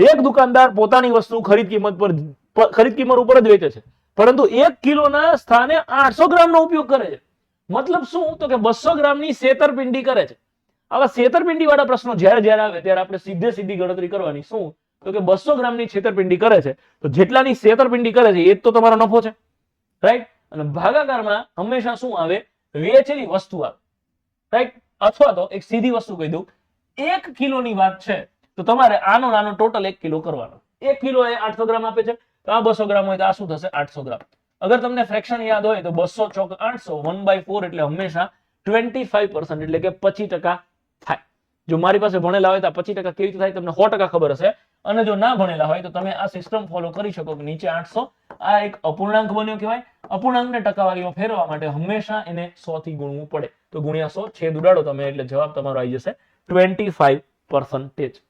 એક દુકાનદાર પોતાની વસ્તુ ખરીદ કિંમત ઉપર જ વેચે છે, પરંતુ 1 કિલોના સ્થાને 800 ગ્રામનો ઉપયોગ કરે છે. મતલબ શું? તો કે 200 ગ્રામની છેતરપિંડી કરે છે. આવા છેતરપિંડી વાળા પ્રશ્નો જ્યારે જ્યારે આવે ત્યારે આપણે સીધી ગણતરી કરવાની. શું? તો કે 200 ગ્રામની છેતરપિંડી કરે છે, તો જેટલાની છેતરપિંડી કરે છે એ જ તો તમારો નફો છે, રાઈટ? અને ભાગાકારમાં હંમેશા શું આવે? વેચેલી વસ્તુ આવે, રાઈટ? અથવા તો એક સીધી વસ્તુ કહી દઉં, 1 કિલોની વાત છે તો તમારે આનો નાનો ટોટલ 1 કિલો કરવાનો. 1 કિલો એ 800 ગ્રામ આપે છે, તો આ 200 ગ્રામ હોય તો આ શું થશે? 800 ગ્રામ. અગર તમને ફ્રેક્શન યાદ હોય તો 200 ચોક 800 1/4 એટલે હંમેશા 25% એટલે કે 25% થાય. જો મારી પાસે ભણેલા હોય તો 25% કેવી રીતે થાય તમને 100% ખબર હશે, અને જો ના ભણેલા હોય તો તમે આ સિસ્ટમ ફોલો કરી શકો કે નીચે 800 આ એક અપૂર્ણાંક બન્યો કહેવાય. અપૂર્ણાંકને ટકાવારીમાં ફેરવવા માટે હંમેશા એને 100 થી ગુણવું પડે, તો ગુણ્યા 100 છેદ ઉડાડો તમે એટલે જવાબ તમારો આવી જશે 25%.